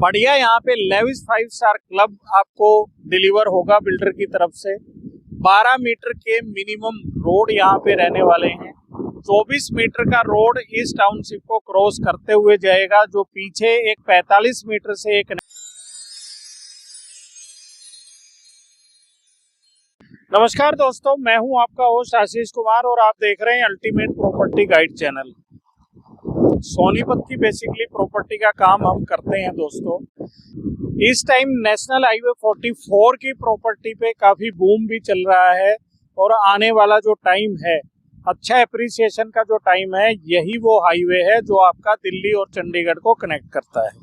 बढ़िया यहाँ पे लेविस 5 स्टार क्लब आपको डिलीवर होगा बिल्डर की तरफ से। 12 मीटर के मिनिमम रोड यहाँ पे रहने वाले हैं। 24 मीटर का रोड इस टाउनशिप को क्रॉस करते हुए जाएगा, जो पीछे एक 45 मीटर से एक। नमस्कार दोस्तों, मैं हूं आपका होस्ट आशीष कुमार और आप देख रहे हैं ultimate property guide channel. Sonipat की बेसिकली प्रॉपर्टी का काम हम करते हैं दोस्तों। इस टाइम नेशनल हाईवे 44 की प्रॉपर्टी पे काफी बूम भी चल रहा है और आने वाला जो टाइम है, अच्छा एप्रिसिएशन का जो टाइम है, यही वो हाईवे है जो आपका दिल्ली और चंडीगढ़ को कनेक्ट करता है।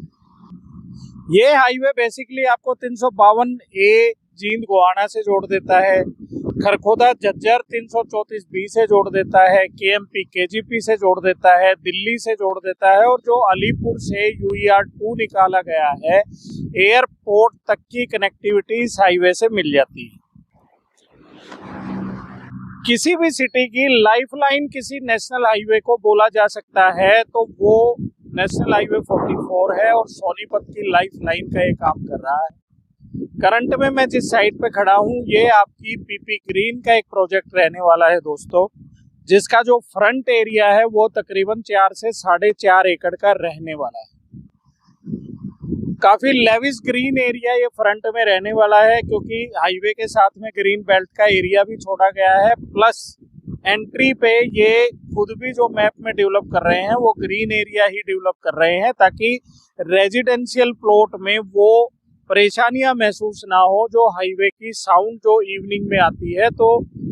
ये हाईवे बेसिकली आपको 352A जींद गोहाना से जोड़ देता है, खरखोदा झज्जर 334B से जोड़ देता है, KMP KGP से जोड़ देता है, दिल्ली से जोड़ देता है, और जो अलीपुर से UER2 निकाला गया है, एयरपोर्ट तक की कनेक्टिविटी इस हाईवे से मिल जाती है। किसी भी सिटी की लाइफलाइन किसी नेशनल हाईवे को बोला जा सकता है, तो वो नेशनल हाईवे 44 है और सोनीपत की लाइफलाइन का ये काम कर रहा है। करंट में मैं जिस साइट पे खड़ा हूँ, ये आपकी PP ग्रीन का एक प्रोजेक्ट रहने वाला है दोस्तों, जिसका जो फ्रंट एरिया है वो तकरीबन 4 से 4.5 एकड़ का रहने वाला है। काफी लेविस ग्रीन एरिया ये फ्रंट में रहने वाला है, क्योंकि हाईवे के साथ में ग्रीन बेल्ट का एरिया भी छोड़ा गया है। प्लस एंट्री पे ये खुद भी जो मैप में डेवलप कर रहे हैं वो ग्रीन एरिया ही डेवलप कर रहे हैं, ताकि रेजिडेंशियल प्लॉट में वो परेशानियां महसूस ना हो जो हाईवे की साउंड जो इवनिंग में आती है। तो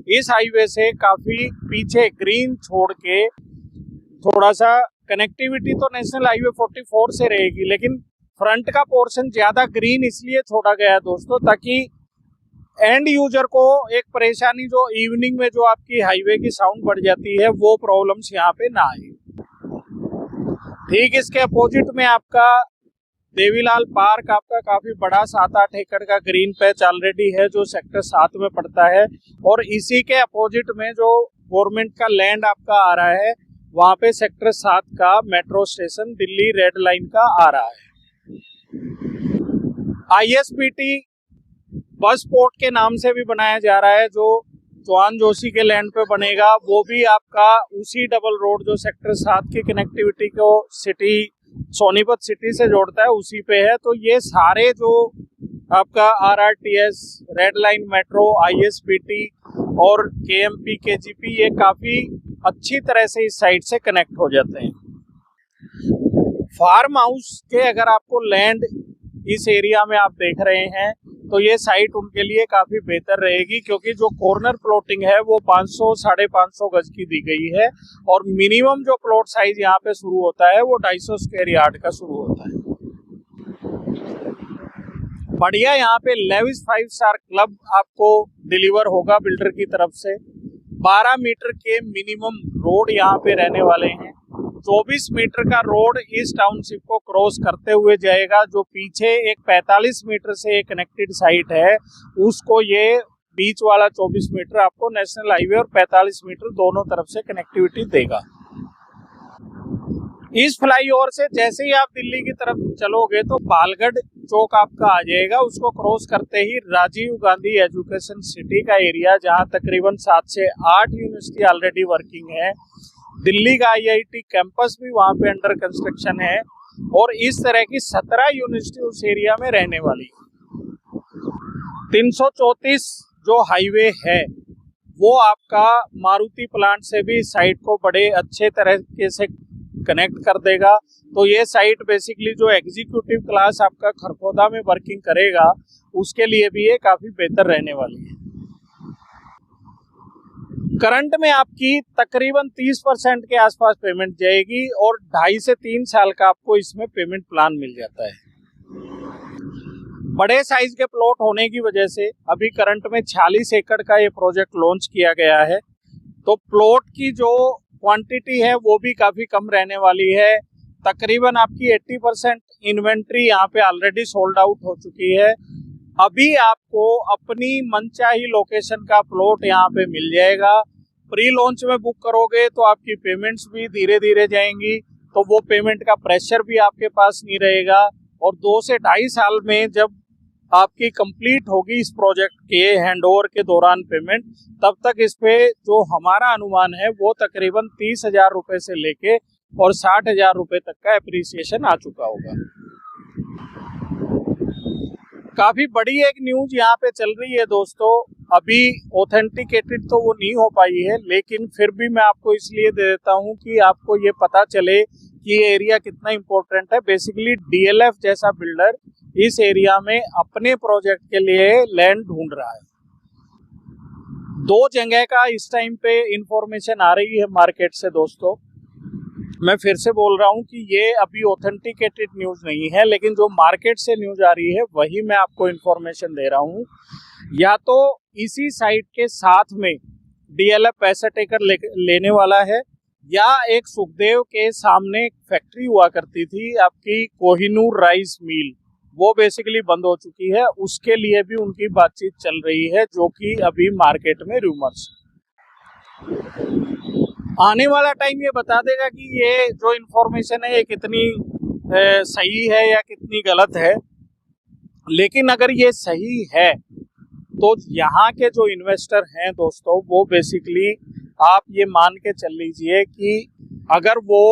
इस हाईवे से काफी पीछे ग्रीन छोड़ के थोड़ा सा कनेक्टिविटी तो नेशनल हाईवे 44 से रहेगी, लेकिन फ्रंट का पोर्शन ज्यादा ग्रीन इसलिए छोड़ा गया दोस्तों, ताकि एंड यूजर को एक परेशानी जो इवनिंग में जो आपकी हाईवे की साउंड बढ़ जाती है, वो प्रॉब्लम्स यहाँ पे ना आए। ठीक इसके अपोजिट में आपका देवीलाल पार्क आपका काफी बड़ा 7-8 एकड़ का ग्रीन पैच ऑलरेडी है, जो सेक्टर 7 में पड़ता है। और इसी के अपोजिट में जो गवर्नमेंट का लैंड आपका आ रहा है, वहां पे सेक्टर 7 का metro station Delhi red line का आ रहा है। ISBT बस पोर्ट के नाम से भी बनाया जा रहा है, जो चौहान जोशी के लैंड पे बनेगा, वो भी आपका उसी डबल रोड जो सेक्टर 7 की कनेक्टिविटी को सिटी सोनीपत सिटी से जोड़ता है, उसी पे है। तो ये सारे जो आपका RRTS, red line metro, ISBT और KMP KGP, ये काफी अच्छी तरह से इस साइड से कनेक्ट हो जाते हैं। फार्म हाउस के अगर आपको लैंड इस एरिया में आप देख रहे हैं, तो ये साइट उनके लिए काफी बेहतर रहेगी, क्योंकि जो कॉर्नर प्लॉटिंग है वो 500-550 गज की दी गई है, और मिनिमम जो प्लॉट साइज यहाँ पे शुरू होता है वो 250 स्क्वायर यार्ड का शुरू होता है। बढ़िया यहाँ पे लेविस 5 स्टार क्लब आपको डिलीवर होगा बिल्डर की तरफ से। 12 मीटर के मिनिमम रोड यहाँ पे रहने वाले हैं। 24 मीटर का रोड इस टाउनशिप को क्रॉस करते हुए जाएगा, जो पीछे एक 45 मीटर से एक कनेक्टेड साइट है, उसको ये बीच वाला 24 मीटर आपको नेशनल हाईवे और 45 मीटर दोनों तरफ से कनेक्टिविटी देगा। इस फ्लाईओवर से जैसे ही आप दिल्ली की तरफ चलोगे तो बालगढ़ चौक आपका आ जाएगा। उसको क्रॉस करते ही राजीव गांधी एजुकेशन सिटी का एरिया, जहां तकरीबन 7 से 8 यूनिवर्सिटी ऑलरेडी वर्किंग है। दिल्ली का IIT कैंपस भी वहां पे अंडर कंस्ट्रक्शन है, और इस तरह की 17 यूनिवर्सिटी उस एरिया में रहने वाली है। 334 जो हाईवे है वो आपका मारुति प्लांट से भी साइट को बड़े अच्छे तरीके से कनेक्ट कर देगा। तो ये साइट बेसिकली जो एग्जीक्यूटिव क्लास आपका खरखोदा में वर्किंग करेगा, उसके लिए भी ये काफी बेहतर रहने वाली है। करंट में आपकी तकरीबन 30% के आसपास पेमेंट जाएगी, और 2.5 से 3 साल का आपको इसमें पेमेंट प्लान मिल जाता है। बड़े साइज के प्लॉट होने की वजह से अभी करंट में 46 एकड़ का ये प्रोजेक्ट लॉन्च किया गया है। तो प्लॉट की जो क्वांटिटी है वो भी काफी कम रहने वाली है। तकरीबन आपकी 80% इन्वेंट्री यहाँ पे ऑलरेडी सोल्ड आउट हो चुकी है। अभी आपको अपनी मनचाही लोकेशन का प्लॉट यहाँ पे मिल जाएगा। प्री लॉन्च में बुक करोगे तो आपकी पेमेंट्स भी धीरे धीरे जाएंगी, तो वो पेमेंट का प्रेशर भी आपके पास नहीं रहेगा, और 2 से 2.5 साल में जब आपकी कंप्लीट होगी इस प्रोजेक्ट के हैंडओवर के दौरान पेमेंट, तब तक इस पे जो हमारा अनुमान है वो तकरीबन 30,000 रुपये से लेके और 60,000 रुपये तक का एप्रिसिएशन आ चुका होगा। काफी बड़ी एक न्यूज यहाँ पे चल रही है दोस्तों, अभी ऑथेंटिकेटेड तो वो नहीं हो पाई है, लेकिन फिर भी मैं आपको इसलिए दे देता हूँ कि आपको ये पता चले कि ये एरिया कितना इम्पोर्टेंट है। बेसिकली डीएलएफ जैसा बिल्डर इस एरिया में अपने प्रोजेक्ट के लिए लैंड ढूंढ रहा है। 2 जगह का इस टाइम पे इंफॉर्मेशन आ रही है मार्केट से दोस्तों। मैं फिर से बोल रहा हूँ कि ये अभी ऑथेंटिकेटेड न्यूज नहीं है, लेकिन जो मार्केट से न्यूज आ रही है वही मैं आपको इंफॉर्मेशन दे रहा हूँ। या तो इसी साइट के साथ में डीएलएफ पैसा टेकर लेने वाला है, या एक सुखदेव के सामने एक फैक्ट्री हुआ करती थी आपकी कोहिनूर राइस मिल, वो बेसिकली बंद हो चुकी है, उसके लिए भी उनकी बातचीत चल रही है, जो कि अभी मार्केट में रूमर्स। आने वाला टाइम ये बता देगा कि ये जो इन्फॉर्मेशन है ये कितनी सही है या कितनी गलत है। लेकिन अगर ये सही है तो यहाँ के जो इन्वेस्टर हैं दोस्तों, वो बेसिकली आप ये मान के चल लीजिए कि अगर वो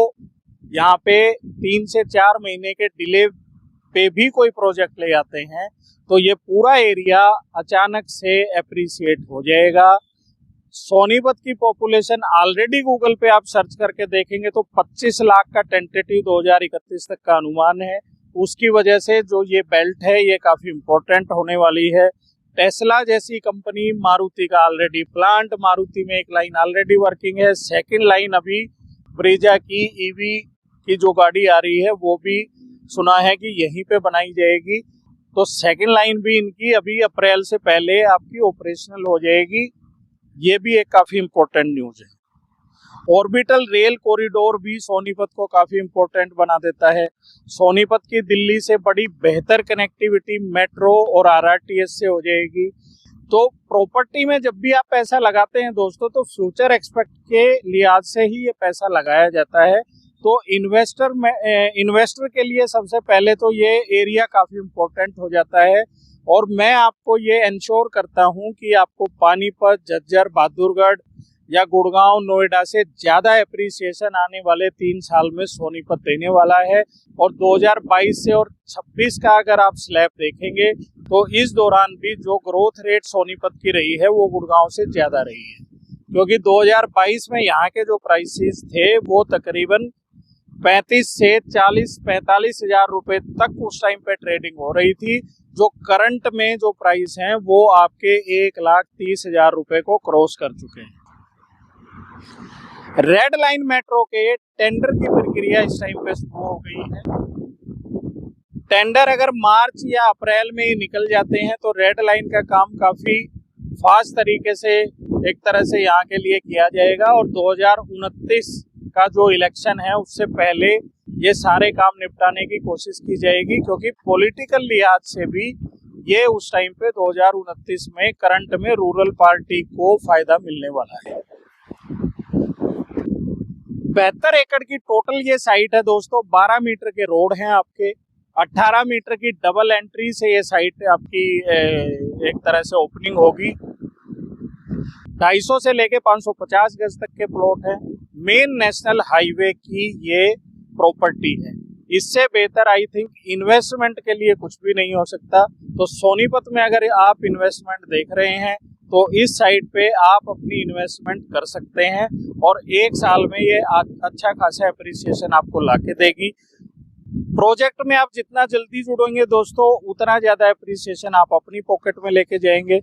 यहाँ पे 3 से 4 महीने के डिले पे भी कोई प्रोजेक्ट ले आते हैं तो ये पूरा एरिया अचानक से एप्रिसिएट हो जाएगा। सोनीपत की पॉपुलेशन ऑलरेडी गूगल पे आप सर्च करके देखेंगे तो 25 लाख का टेंटेटिव 2031 तक का अनुमान है। उसकी वजह से जो ये बेल्ट है ये काफी इम्पोर्टेंट होने वाली है। टेस्ला जैसी कंपनी, मारुति का ऑलरेडी प्लांट, मारुति में एक लाइन ऑलरेडी वर्किंग है, सेकंड लाइन अभी ब्रेजा की ईवी की जो गाड़ी आ रही है वो भी सुना है कि यहीं पे बनाई जाएगी। तो सेकंड लाइन भी इनकी अभी अप्रैल से पहले आपकी ऑपरेशनल हो जाएगी। ये भी एक काफी इम्पोर्टेंट न्यूज है। ऑर्बिटल रेल कॉरिडोर भी सोनीपत को काफी इम्पोर्टेंट बना देता है। सोनीपत की दिल्ली से बड़ी बेहतर कनेक्टिविटी मेट्रो और आरआरटीएस से हो जाएगी। तो प्रॉपर्टी में जब भी आप पैसा लगाते हैं दोस्तों, तो फ्यूचर एक्सपेक्ट के लिहाज से ही ये पैसा लगाया जाता है। तो इन्वेस्टर के लिए सबसे पहले तो ये एरिया काफी इम्पोर्टेंट हो जाता है। और मैं आपको ये इंश्योर करता हूँ कि आपको पानीपत, झज्जर, बहादुरगढ़ या गुड़गांव, नोएडा से ज्यादा एप्रिसिएशन आने वाले 3 साल में सोनीपत देने वाला है। और 2022 से और 26 का अगर आप स्लैब देखेंगे तो इस दौरान भी जो ग्रोथ रेट सोनीपत की रही है वो गुड़गांव से ज्यादा रही है, क्योंकि 2022 में यहाँ के जो प्राइसेस थे वो तकरीबन 35 से 45 हजार रुपए तक उस टाइम पे ट्रेडिंग हो रही थी। जो करंट में जो प्राइस हैं वो आपके 1,30,000 रुपए को क्रॉस कर चुके हैं। रेड लाइन मेट्रो के टेंडर की प्रक्रिया इस टाइम पे शुरू हो गई है। टेंडर अगर मार्च या अप्रैल में ही निकल जाते हैं तो रेड लाइन का काम काफी फास्ट तरीके से एक तरह से यहाँ के लिए किया जाएगा। और 2029 का जो इलेक्शन है उससे पहले ये सारे काम निपटाने की कोशिश की जाएगी, क्योंकि पॉलिटिकल लिहाज से भी ये उस टाइम पे 2029 में करंट में रूरल पार्टी को फायदा मिलने वाला है। 72 एकड़ की टोटल ये साइट है दोस्तों। 12 मीटर के रोड हैं आपके, 18 मीटर की डबल एंट्री से ये साइट आपकी एक तरह से ओपनिंग होगी। 250 से लेके 550 गज तक के प्लॉट हैं। मेन नेशनल हाईवे की ये प्रॉपर्टी है। इससे बेहतर आई थिंक इन्वेस्टमेंट के लिए कुछ भी नहीं हो सकता। तो सोनीपत में अगर आप इन्वेस्टमेंट देख रहे हैं तो इस साइट पे आप अपनी इन्वेस्टमेंट कर सकते हैं और 1 साल में ये अच्छा खासा एप्रिसिएशन आपको लाके देगी। प्रोजेक्ट में आप जितना जल्दी जुड़ेंगे दोस्तों उतना ज्यादा एप्रिसिएशन आप अपनी पॉकेट में लेके जाएंगे।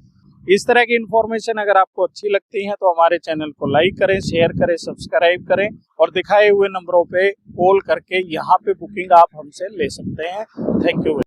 इस तरह की इन्फॉर्मेशन अगर आपको अच्छी लगती है तो हमारे चैनल को लाइक करें, शेयर करें, सब्सक्राइब करें और दिखाए हुए नंबरों पे कॉल करके यहाँ पे बुकिंग आप हमसे ले सकते हैं। Thank you.